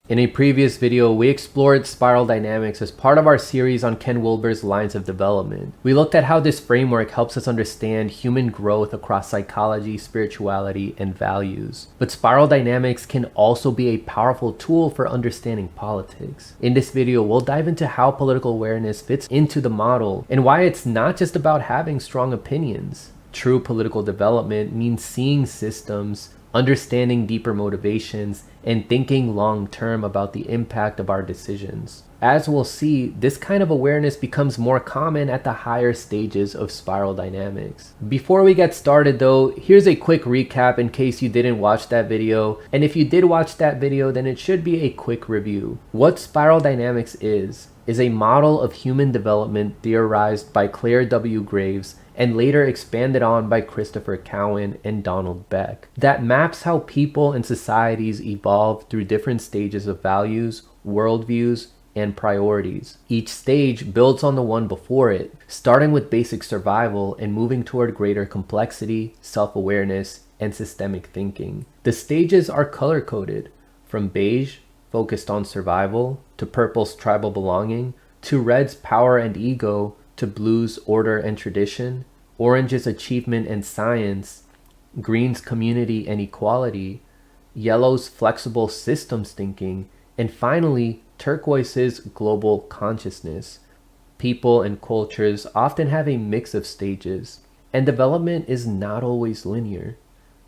In a previous video, we explored spiral dynamics as part of our series on Ken Wilber's lines of development. We looked at how this framework helps us understand human growth across psychology, spirituality, and values. But spiral dynamics can also be a powerful tool for understanding politics. In this video, we'll dive into how political awareness fits into the model and why it's not just about having strong opinions. True political development means seeing systems, understanding deeper motivations, and thinking long-term about the impact of our decisions. As we'll see, this kind of awareness becomes more common at the higher stages of spiral dynamics. Before we get started though, here's a quick recap in case you didn't watch that video, and if you did watch that video, then it should be a quick review. What spiral dynamics is a model of human development theorized by Claire W. Graves and later expanded on by Christopher Cowan and Donald Beck, that maps how people and societies evolve through different stages of values, worldviews, and priorities. Each stage builds on the one before it, starting with basic survival and moving toward greater complexity, self-awareness, and systemic thinking. The stages are color-coded, from beige, focused on survival, to purple's tribal belonging, to red's power and ego, to blue's order and tradition, orange's achievement and science, green's community and equality, yellow's flexible systems thinking, and finally, turquoise's global consciousness. People and cultures often have a mix of stages, and development is not always linear.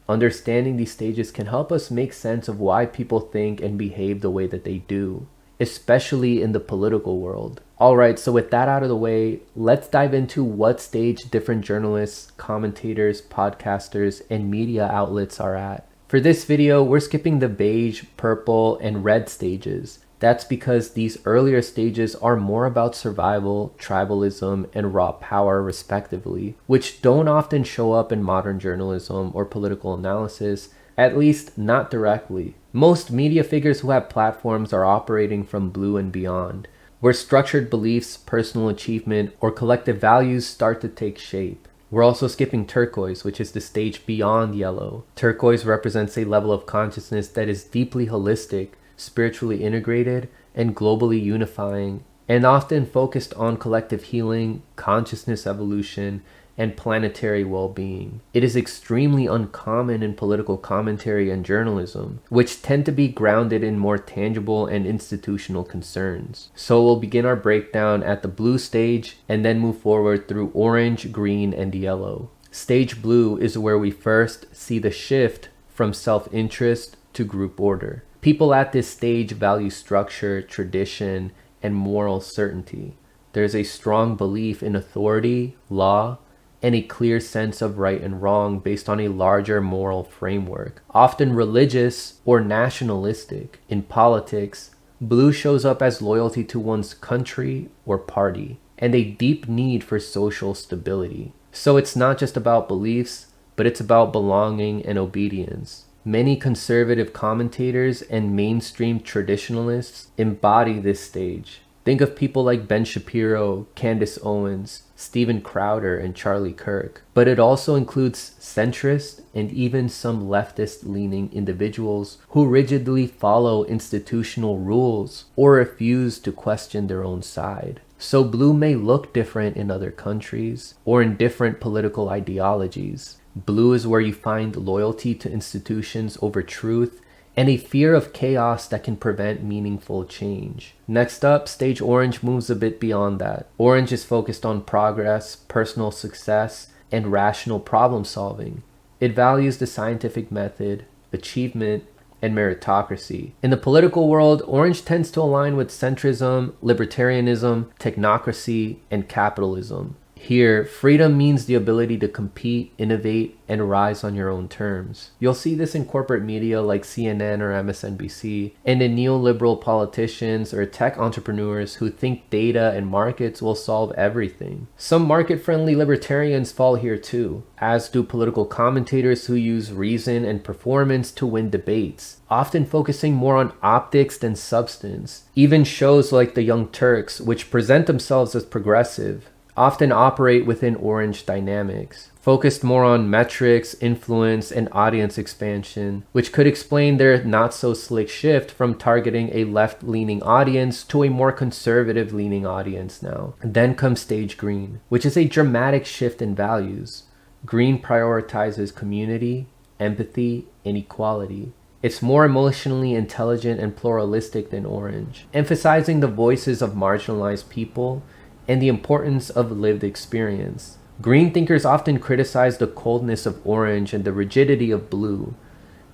Understanding these stages can help us make sense of why people think and behave the way that they do, especially in the political world. Alright, so with that out of the way, let's dive into what stage different journalists, commentators, podcasters, and media outlets are at. For this video, we're skipping the beige, purple, and red stages. That's because these earlier stages are more about survival, tribalism, and raw power respectively, which don't often show up in modern journalism or political analysis, at least not directly. Most media figures who have platforms are operating from blue and beyond, where structured beliefs, personal achievement, or collective values start to take shape. We're also skipping turquoise, which is the stage beyond yellow. Turquoise represents a level of consciousness that is deeply holistic, spiritually integrated, and globally unifying, and often focused on collective healing, consciousness evolution, and planetary well-being. It is extremely uncommon in political commentary and journalism, which tend to be grounded in more tangible and institutional concerns. So we'll begin our breakdown at the blue stage and then move forward through orange, green, and yellow. Stage blue is where we first see the shift from self-interest to group order. People at this stage value structure, tradition, and moral certainty. There's a strong belief in authority, law, and a clear sense of right and wrong based on a larger moral framework, often religious or nationalistic. In politics, blue shows up as loyalty to one's country or party, and a deep need for social stability. So it's not just about beliefs, but it's about belonging and obedience. Many conservative commentators and mainstream traditionalists embody this stage. Think of people like Ben Shapiro, Candace Owens, Steven Crowder, and Charlie Kirk. But it also includes centrist and even some leftist-leaning individuals who rigidly follow institutional rules or refuse to question their own side. So blue may look different in other countries or in different political ideologies. Blue is where you find loyalty to institutions over truth and a fear of chaos that can prevent meaningful change. Next up, stage orange moves a bit beyond that. Orange is focused on progress, personal success, and rational problem solving. It values the scientific method, achievement, and meritocracy. In the political world, orange tends to align with centrism, libertarianism, technocracy, and capitalism. Here, freedom means the ability to compete, innovate, and rise on your own terms. You'll see this in corporate media like CNN or MSNBC, and in neoliberal politicians or tech entrepreneurs who think data and markets will solve everything. Some market-friendly libertarians fall here too, as do political commentators who use reason and performance to win debates, often focusing more on optics than substance. Even shows like The Young Turks, which present themselves as progressive, often operate within orange dynamics. focused more on metrics, influence, and audience expansion, which could explain their not-so-slick shift from targeting a left-leaning audience to a more conservative-leaning audience now. Then comes stage green, which is a dramatic shift in values. Green prioritizes community, empathy, and equality. It's more emotionally intelligent and pluralistic than orange, emphasizing the voices of marginalized people and the importance of lived experience. Green thinkers often criticize the coldness of orange and the rigidity of blue.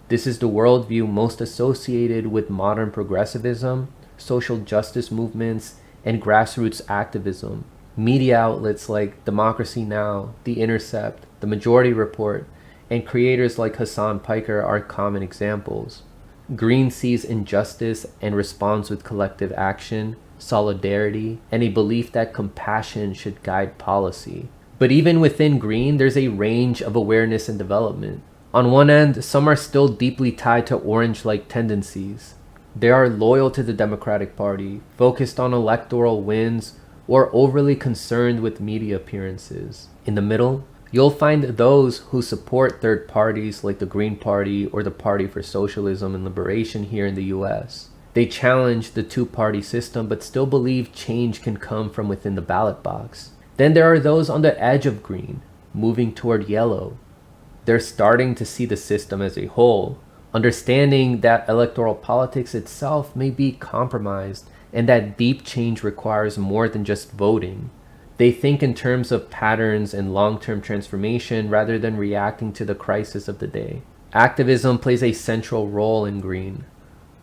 This is the worldview most associated with modern progressivism, social justice movements, and grassroots activism. Media outlets like Democracy Now!, The Intercept, The Majority Report, and creators like Hassan Piker are common examples. Green sees injustice and responds with collective action, solidarity, and a belief that compassion should guide policy. But even within green, there's a range of awareness and development. On one end, some are still deeply tied to orange-like tendencies. They are loyal to the Democratic Party, focused on electoral wins, or overly concerned with media appearances. In the middle, you'll find those who support third parties like the Green Party or the Party for Socialism and Liberation here in the US. They challenge the two-party system but still believe change can come from within the ballot box. Then there are those on the edge of green, moving toward yellow. They're starting to see the system as a whole, understanding that electoral politics itself may be compromised and that deep change requires more than just voting. They think in terms of patterns and long-term transformation rather than reacting to the crisis of the day. Activism plays a central role in green.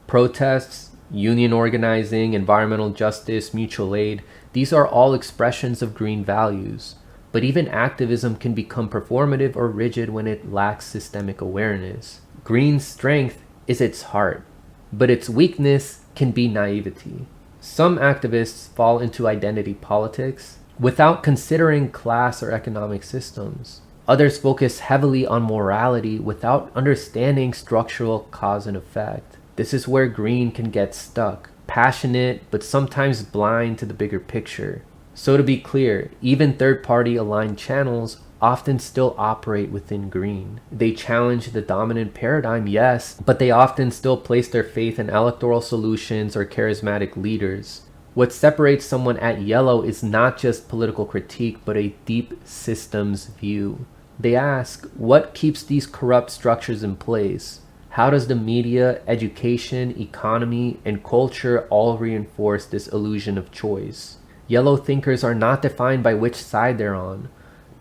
Protests, union organizing, environmental justice, mutual aid, these are all expressions of green values. But even activism can become performative or rigid when it lacks systemic awareness. Green's strength is its heart, but its weakness can be naivety. Some activists fall into identity politics without considering class or economic systems. Others focus heavily on morality without understanding structural cause and effect. This is where green can get stuck, passionate but sometimes blind to the bigger picture. So to be clear, even third-party aligned channels often still operate within green. They challenge the dominant paradigm, yes, but they often still place their faith in electoral solutions or charismatic leaders. What separates someone at yellow is not just political critique, but a deep systems view. They ask, what keeps these corrupt structures in place? How does the media, education, economy, and culture all reinforce this illusion of choice? Yellow thinkers are not defined by which side they're on,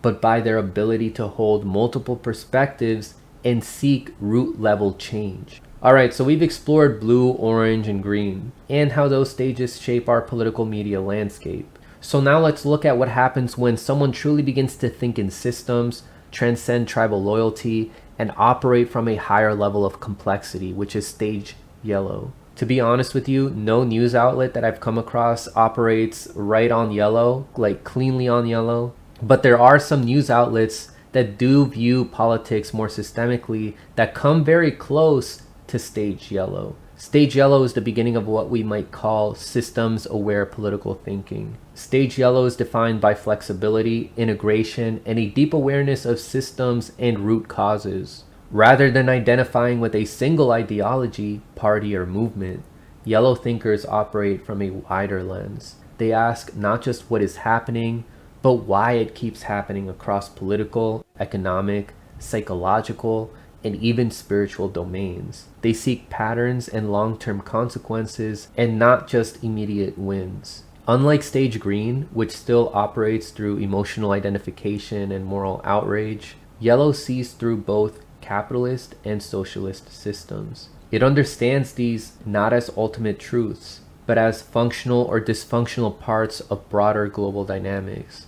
but by their ability to hold multiple perspectives and seek root-level change. Alright, so we've explored blue, orange, and green, and how those stages shape our political media landscape. So now let's look at what happens when someone truly begins to think in systems, transcend tribal loyalty, and operate from a higher level of complexity, which is stage yellow. To be honest with you, no news outlet that I've come across operates right on yellow, like cleanly on yellow. But there are some news outlets that do view politics more systemically that come very close to stage yellow. Stage yellow is the beginning of what we might call systems-aware political thinking. Stage yellow is defined by flexibility, integration, and a deep awareness of systems and root causes. Rather than identifying with a single ideology, party, or movement, yellow thinkers operate from a wider lens. They ask not just what is happening, but why it keeps happening across political, economic, psychological, and even spiritual domains. They seek patterns and long-term consequences and not just immediate wins. Unlike stage green, which still operates through emotional identification and moral outrage, yellow sees through both capitalist and socialist systems. It understands these not as ultimate truths, but as functional or dysfunctional parts of broader global dynamics.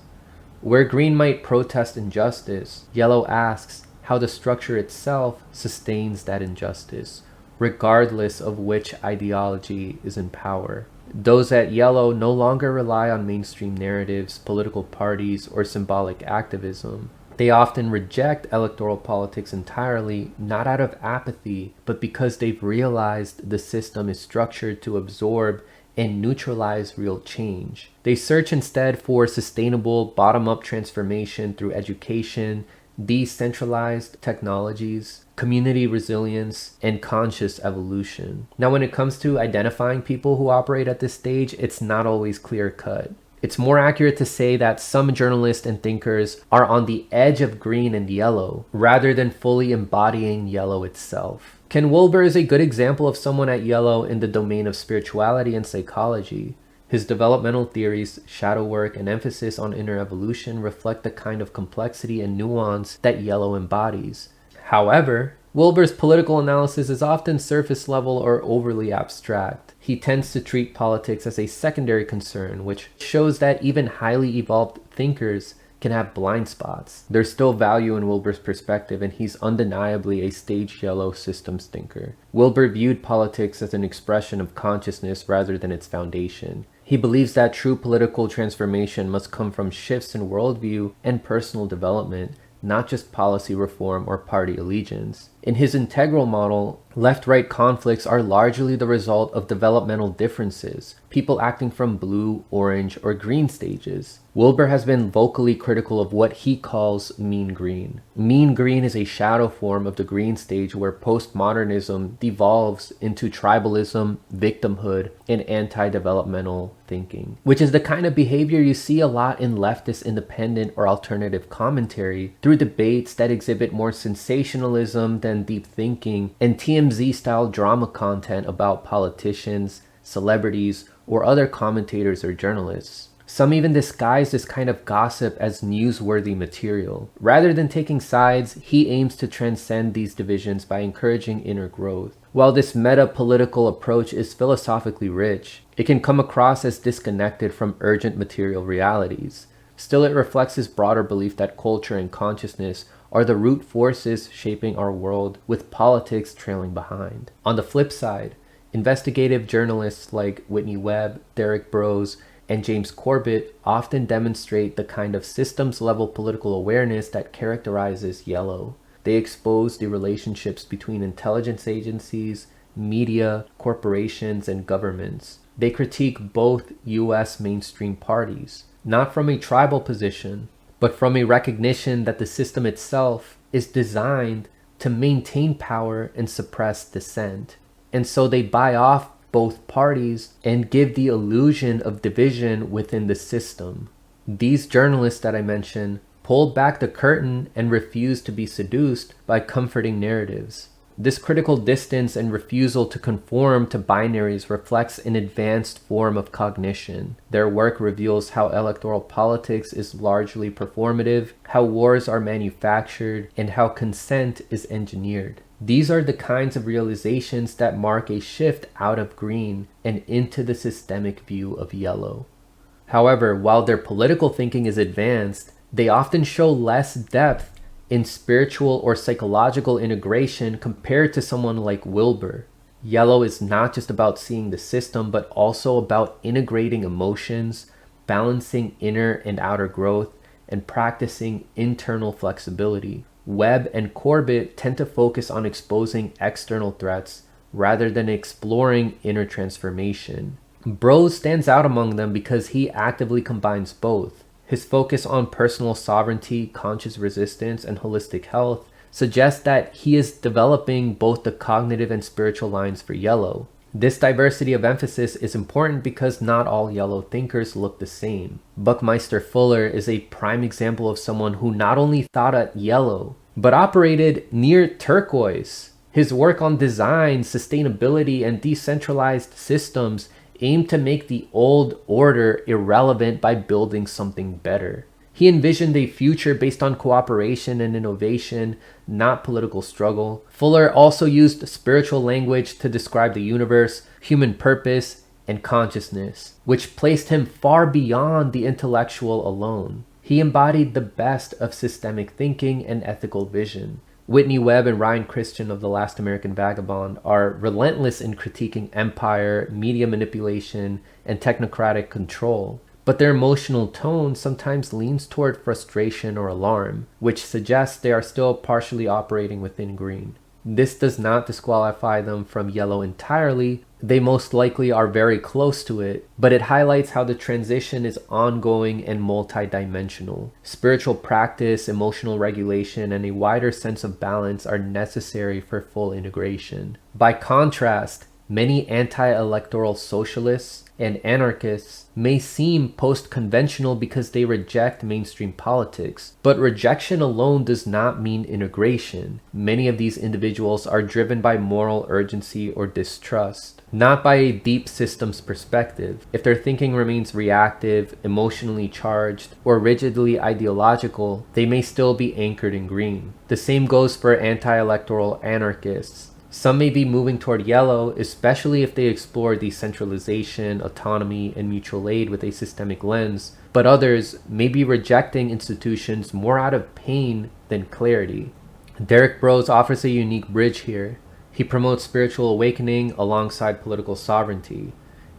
Where green might protest injustice, yellow asks how the structure itself sustains that injustice, regardless of which ideology is in power. Those at yellow no longer rely on mainstream narratives, political parties, or symbolic activism. They often reject electoral politics entirely, not out of apathy, but because they've realized the system is structured to absorb and neutralize real change. They search instead for sustainable bottom-up transformation through education, decentralized technologies, community resilience, and conscious evolution. Now, when it comes to identifying people who operate at this stage, it's not always clear cut. It's more accurate to say that some journalists and thinkers are on the edge of green and yellow, rather than fully embodying yellow itself. Ken Wilber is a good example of someone at yellow in the domain of spirituality and psychology. His developmental theories, shadow work, and emphasis on inner evolution reflect the kind of complexity and nuance that yellow embodies. However, Wilber's political analysis is often surface level or overly abstract. He tends to treat politics as a secondary concern, which shows that even highly evolved thinkers can have blind spots. There's still value in Wilber's perspective, and he's undeniably a stage yellow systems thinker. Wilber viewed politics as an expression of consciousness rather than its foundation. He believes that true political transformation must come from shifts in worldview and personal development, not just policy reform or party allegiance. In his integral model, left-right conflicts are largely the result of developmental differences, people acting from blue, orange, or green stages. Wilber has been vocally critical of what he calls mean green. Mean green is a shadow form of the green stage where postmodernism devolves into tribalism, victimhood, and anti-developmental thinking, which is the kind of behavior you see a lot in leftist independent or alternative commentary through debates that exhibit more sensationalism than deep thinking, and TMZ-style drama content about politicians, celebrities, or other commentators or journalists. Some even disguise this kind of gossip as newsworthy material. Rather than taking sides, he aims to transcend these divisions by encouraging inner growth. While this meta-political approach is philosophically rich, it can come across as disconnected from urgent material realities. Still, it reflects his broader belief that culture and consciousness are the root forces shaping our world, with politics trailing behind. On the flip side, investigative journalists like Whitney Webb, Derek Broze, and James Corbett often demonstrate the kind of systems-level political awareness that characterizes yellow. They expose the relationships between intelligence agencies, media, corporations, and governments. They critique both U.S. mainstream parties, not from a tribal position, but from a recognition that the system itself is designed to maintain power and suppress dissent. And so they buy off both parties and give the illusion of division within the system. These journalists that I mentioned pulled back the curtain and refused to be seduced by comforting narratives. This critical distance and refusal to conform to binaries reflects an advanced form of cognition. Their work reveals how electoral politics is largely performative, how wars are manufactured, and how consent is engineered. These are the kinds of realizations that mark a shift out of green and into the systemic view of yellow. However, while their political thinking is advanced, they often show less depth in spiritual or psychological integration compared to someone like Wilber. Yellow is not just about seeing the system, but also about integrating emotions, balancing inner and outer growth, and practicing internal flexibility. Webb and Corbett tend to focus on exposing external threats rather than exploring inner transformation. Broze stands out among them because he actively combines both. His focus on personal sovereignty, conscious resistance, and holistic health suggests that he is developing both the cognitive and spiritual lines for yellow. This diversity of emphasis is important because not all yellow thinkers look the same. Buckminster Fuller is a prime example of someone who not only thought at yellow, but operated near turquoise. His work on design, sustainability, and decentralized systems aimed to make the old order irrelevant by building something better. He envisioned a future based on cooperation and innovation, not political struggle. Fuller also used spiritual language to describe the universe, human purpose, and consciousness, which placed him far beyond the intellectual alone. He embodied the best of systemic thinking and ethical vision. Whitney Webb and Ryan Christian of The Last American Vagabond are relentless in critiquing empire, media manipulation, and technocratic control. But their emotional tone sometimes leans toward frustration or alarm, which suggests they are still partially operating within green. This does not disqualify them from yellow entirely. they most likely are very close to it, but it highlights how the transition is ongoing and multidimensional. Spiritual practice, emotional regulation, and a wider sense of balance are necessary for full integration. By contrast, many anti-electoral socialists and anarchists may seem post-conventional because they reject mainstream politics, but rejection alone does not mean integration. Many of these individuals are driven by moral urgency or distrust, not by a deep systems perspective. If their thinking remains reactive, emotionally charged, or rigidly ideological, they may still be anchored in green. The same goes for anti-electoral anarchists. Some may be moving toward yellow, especially if they explore decentralization, autonomy, and mutual aid with a systemic lens, but others may be rejecting institutions more out of pain than clarity. Derek Broze offers a unique bridge here. He promotes spiritual awakening alongside political sovereignty.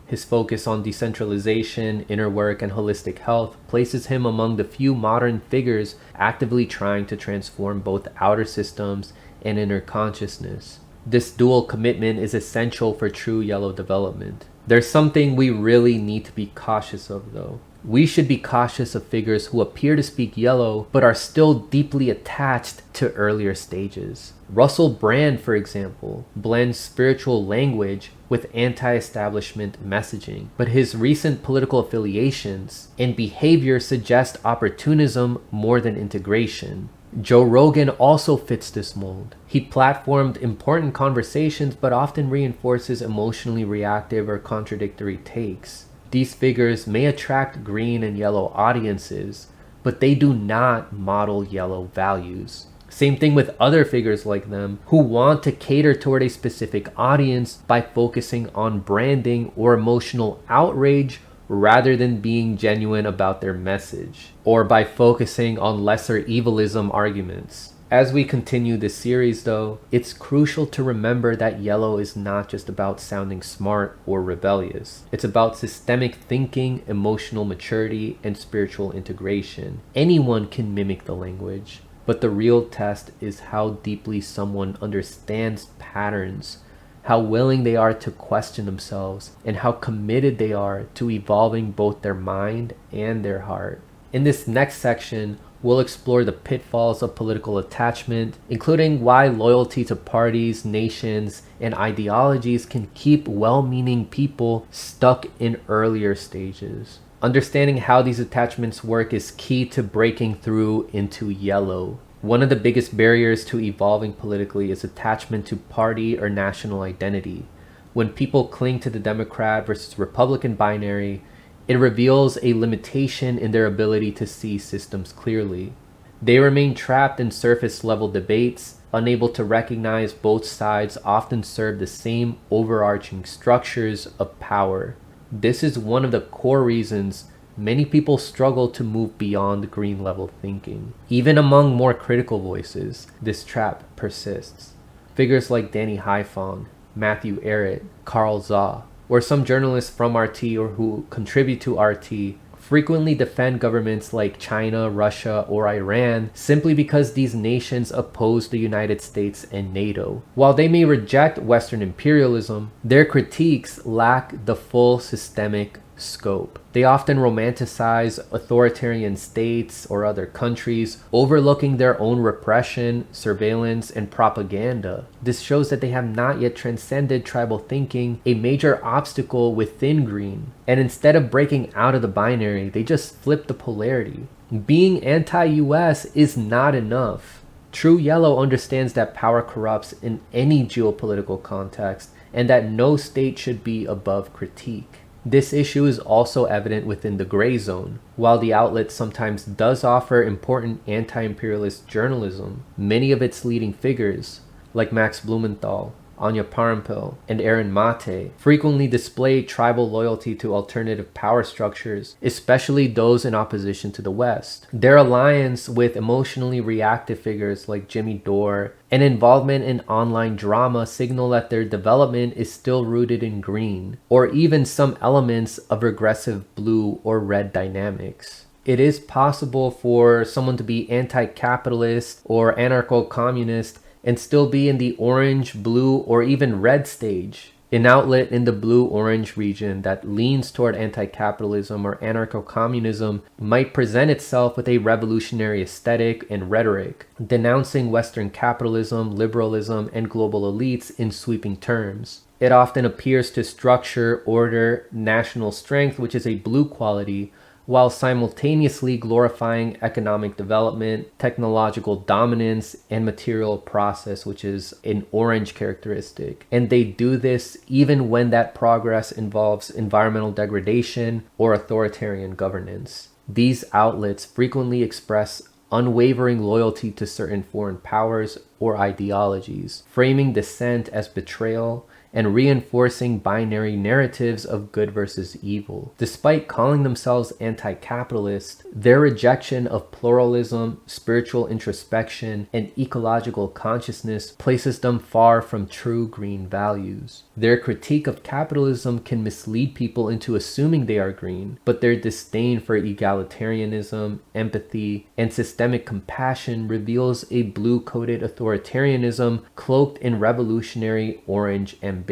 His focus on decentralization, inner work, and holistic health places him among the few modern figures actively trying to transform both outer systems and inner consciousness. This dual commitment is essential for true yellow development. There's something we really need to be cautious of, though. We should be cautious of figures who appear to speak yellow but are still deeply attached to earlier stages. Russell Brand, for example, blends spiritual language with anti-establishment messaging, but his recent political affiliations and behavior suggest opportunism more than integration. Joe Rogan also fits this mold. He platformed important conversations but often reinforces emotionally reactive or contradictory takes. These figures may attract green and yellow audiences, but they do not model yellow values. Same thing with other figures like them who want to cater toward a specific audience by focusing on branding or emotional outrage rather than being genuine about their message, or by focusing on lesser evilism arguments. As we continue this series though, it's crucial to remember that yellow is not just about sounding smart or rebellious. It's about systemic thinking, emotional maturity, and spiritual integration. Anyone can mimic the language, but the real test is how deeply someone understands patterns, how willing they are to question themselves, and how committed they are to evolving both their mind and their heart. In this next section, we'll explore the pitfalls of political attachment, including why loyalty to parties, nations, and ideologies can keep well-meaning people stuck in earlier stages. Understanding how these attachments work is key to breaking through into yellow. One of the biggest barriers to evolving politically is attachment to party or national identity. When people cling to the Democrat versus Republican binary, it reveals a limitation in their ability to see systems clearly. They remain trapped in surface-level debates, unable to recognize both sides often serve the same overarching structures of power. This is one of the core reasons many people struggle to move beyond green level thinking. Even among more critical voices, this trap persists. Figures like Danny Haiphong, Matthew Arrett, Carl Zaw, or some journalists from RT or who contribute to RT frequently defend governments like China, Russia, or Iran simply because these nations oppose the United States and NATO. While they may reject Western imperialism, their critiques lack the full systemic scope. They often romanticize authoritarian states or other countries, overlooking their own repression, surveillance, and propaganda. This shows that they have not yet transcended tribal thinking, a major obstacle within green. And instead of breaking out of the binary, they just flip the polarity. Being anti-US is not enough. True yellow understands that power corrupts in any geopolitical context and that no state should be above critique. This issue is also evident within the gray zone. While the outlet sometimes does offer important anti-imperialist journalism, many of its leading figures, like Max Blumenthal, Anya Parampil, and Aaron Mate, frequently display tribal loyalty to alternative power structures, especially those in opposition to the West. Their alliance with emotionally reactive figures like Jimmy Dore and involvement in online drama signal that their development is still rooted in green, or even some elements of regressive blue or red dynamics. It is possible for someone to be anti-capitalist or anarcho-communist and still be in the orange, blue, or even red stage. An outlet in the blue-orange region that leans toward anti-capitalism or anarcho-communism might present itself with a revolutionary aesthetic and rhetoric, denouncing Western capitalism, liberalism, and global elites in sweeping terms. It often appears to structure, order, national strength, which is a blue quality, while simultaneously glorifying economic development, technological dominance, and material process, which is an orange characteristic. And they do this even when that progress involves environmental degradation or authoritarian governance. These outlets frequently express unwavering loyalty to certain foreign powers or ideologies, framing dissent as betrayal and reinforcing binary narratives of good versus evil. Despite calling themselves anti-capitalist, their rejection of pluralism, spiritual introspection, and ecological consciousness places them far from true green values. Their critique of capitalism can mislead people into assuming they are green, but their disdain for egalitarianism, empathy, and systemic compassion reveals a blue-coated authoritarianism cloaked in revolutionary orange ambition.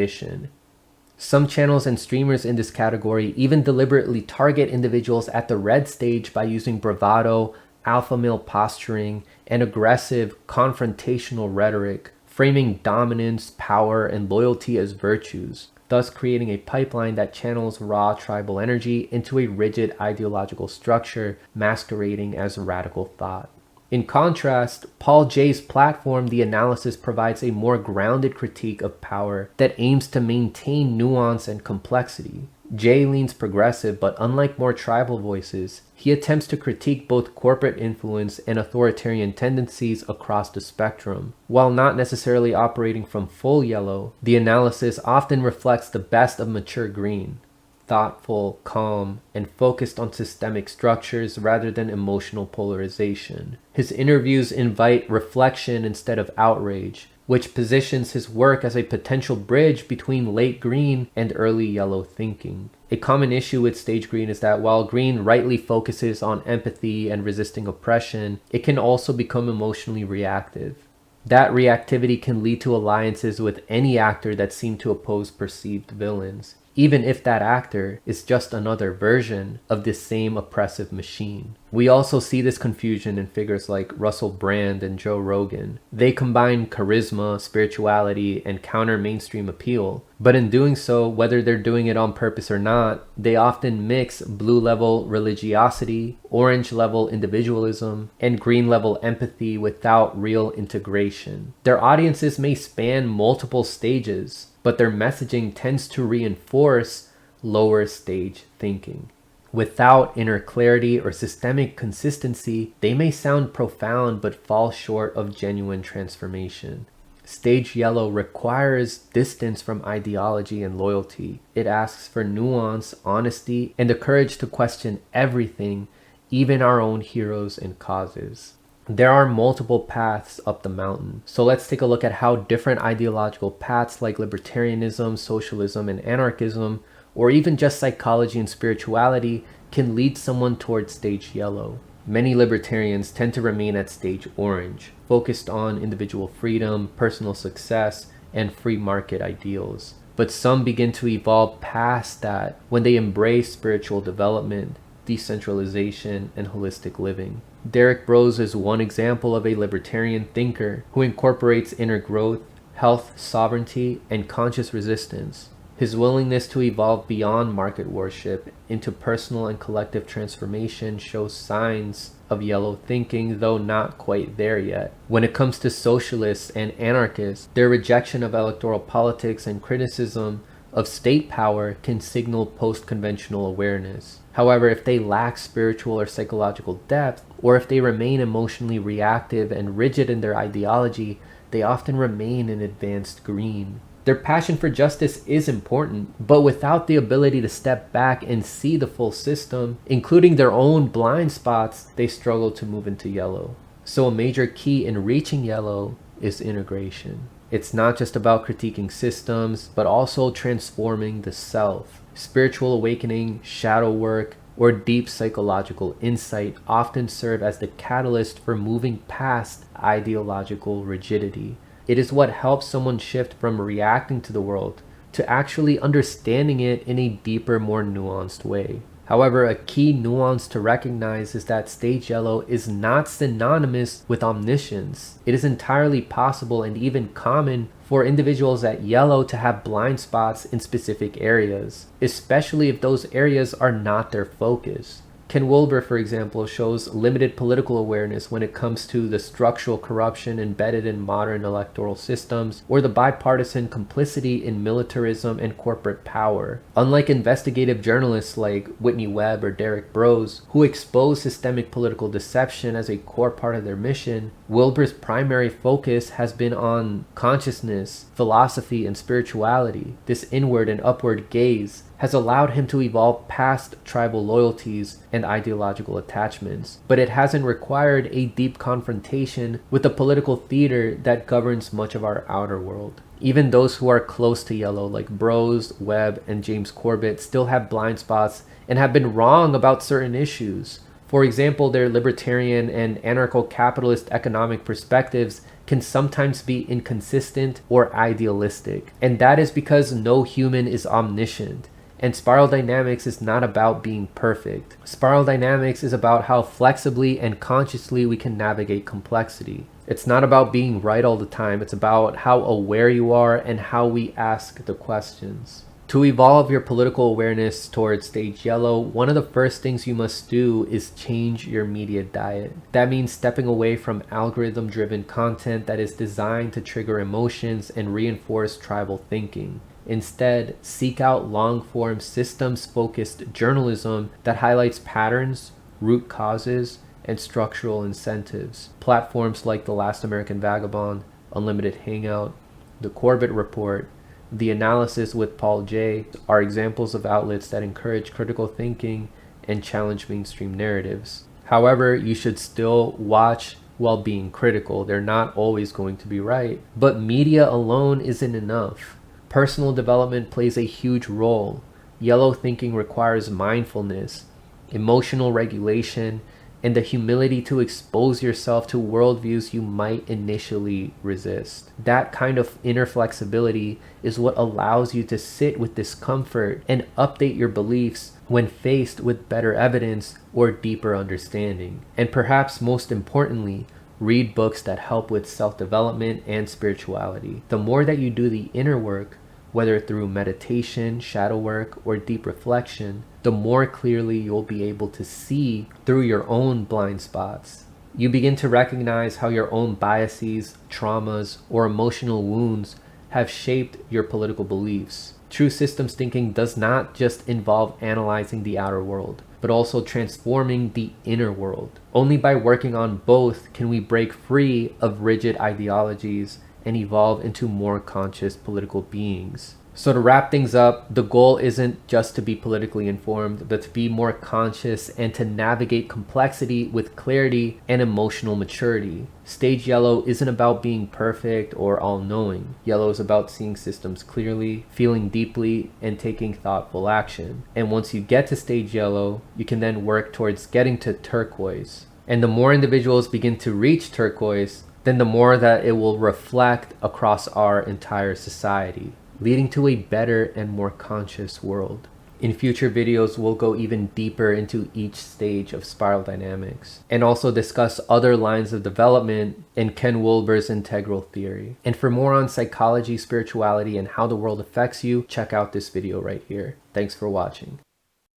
Some channels and streamers in this category even deliberately target individuals at the red stage by using bravado, alpha male posturing, and aggressive, confrontational rhetoric, framing dominance, power, and loyalty as virtues, thus creating a pipeline that channels raw tribal energy into a rigid ideological structure masquerading as radical thought. In contrast, Paul Jay's platform, The Analysis, provides a more grounded critique of power that aims to maintain nuance and complexity. Jay leans progressive, but unlike more tribal voices, he attempts to critique both corporate influence and authoritarian tendencies across the spectrum. While not necessarily operating from full yellow, The Analysis often reflects the best of mature green. Thoughtful, calm, and focused on systemic structures rather than emotional polarization. His interviews invite reflection instead of outrage, which positions his work as a potential bridge between late green and early yellow thinking. A common issue with stage green is that while green rightly focuses on empathy and resisting oppression, it can also become emotionally reactive. That reactivity can lead to alliances with any actor that seem to oppose perceived villains, even if that actor is just another version of this same oppressive machine. We also see this confusion in figures like Russell Brand and Joe Rogan. They combine charisma, spirituality, and counter-mainstream appeal, but in doing so, whether they're doing it on purpose or not, they often mix blue-level religiosity, orange-level individualism, and green-level empathy without real integration. Their audiences may span multiple stages, but their messaging tends to reinforce lower stage thinking. Without inner clarity or systemic consistency, they may sound profound but fall short of genuine transformation. Stage yellow requires distance from ideology and loyalty. It asks for nuance, honesty, and the courage to question everything, even our own heroes and causes. There are multiple paths up the mountain, so let's take a look at how different ideological paths like libertarianism, socialism, and anarchism, or even just psychology and spirituality, can lead someone towards stage yellow. Many libertarians tend to remain at stage orange, focused on individual freedom, personal success, and free market ideals. But some begin to evolve past that when they embrace spiritual development, decentralization, and holistic living. Derek Broze is one example of a libertarian thinker who incorporates inner growth, health, sovereignty, and conscious resistance. His willingness to evolve beyond market worship into personal and collective transformation shows signs of yellow thinking, though not quite there yet. When it comes to socialists and anarchists, their rejection of electoral politics and criticism of state power can signal post-conventional awareness. However, if they lack spiritual or psychological depth, or if they remain emotionally reactive and rigid in their ideology, they often remain in advanced green. Their passion for justice is important, but without the ability to step back and see the full system, including their own blind spots, they struggle to move into yellow. So a major key in reaching yellow is integration. It's not just about critiquing systems, but also transforming the self. Spiritual awakening, shadow work, or deep psychological insight often serve as the catalyst for moving past ideological rigidity. It is what helps someone shift from reacting to the world to actually understanding it in a deeper, more nuanced way. However, a key nuance to recognize is that stage yellow is not synonymous with omniscience. It is entirely possible and even common for individuals at yellow to have blind spots in specific areas, especially if those areas are not their focus. Ken Wilber, for example, shows limited political awareness when it comes to the structural corruption embedded in modern electoral systems or the bipartisan complicity in militarism and corporate power. Unlike investigative journalists like Whitney Webb or Derek Broze, who expose systemic political deception as a core part of their mission, Wilber's primary focus has been on consciousness, philosophy, and spirituality. This inward and upward gaze has allowed him to evolve past tribal loyalties and ideological attachments, but it hasn't required a deep confrontation with the political theater that governs much of our outer world. Even those who are close to yellow, like Broze, Webb, and James Corbett, still have blind spots and have been wrong about certain issues. For example, their libertarian and anarcho-capitalist economic perspectives can sometimes be inconsistent or idealistic, and that is because no human is omniscient. And spiral dynamics is not about being perfect. Spiral dynamics is about how flexibly and consciously we can navigate complexity. It's not about being right all the time. It's about how aware you are and how we ask the questions. To evolve your political awareness towards stage yellow, one of the first things you must do is change your media diet. That means stepping away from algorithm-driven content that is designed to trigger emotions and reinforce tribal thinking. Instead, seek out long-form, systems-focused journalism that highlights patterns, root causes, and structural incentives. Platforms like The Last American Vagabond, Unlimited Hangout, The Corbett Report, The Analysis with Paul J. are examples of outlets that encourage critical thinking and challenge mainstream narratives. However, you should still watch while being critical. They're not always going to be right. But media alone isn't enough. Personal development plays a huge role. Yellow thinking requires mindfulness, emotional regulation, and the humility to expose yourself to worldviews you might initially resist. That kind of inner flexibility is what allows you to sit with discomfort and update your beliefs when faced with better evidence or deeper understanding. And perhaps most importantly, read books that help with self-development and spirituality. The more that you do the inner work, whether through meditation, shadow work, or deep reflection, the more clearly you'll be able to see through your own blind spots. You begin to recognize how your own biases, traumas, or emotional wounds have shaped your political beliefs. True systems thinking does not just involve analyzing the outer world, but also transforming the inner world. Only by working on both can we break free of rigid ideologies and evolve into more conscious political beings. So to wrap things up, the goal isn't just to be politically informed, but to be more conscious and to navigate complexity with clarity and emotional maturity. Stage yellow isn't about being perfect or all-knowing. Yellow is about seeing systems clearly, feeling deeply, and taking thoughtful action. And once you get to stage yellow, you can then work towards getting to turquoise. And the more individuals begin to reach turquoise, then the more that it will reflect across our entire society, leading to a better and more conscious world. In future videos, we'll go even deeper into each stage of spiral dynamics and also discuss other lines of development in Ken Wilber's integral theory. And for more on psychology, spirituality, and how the world affects you, check out this video right here. Thanks for watching.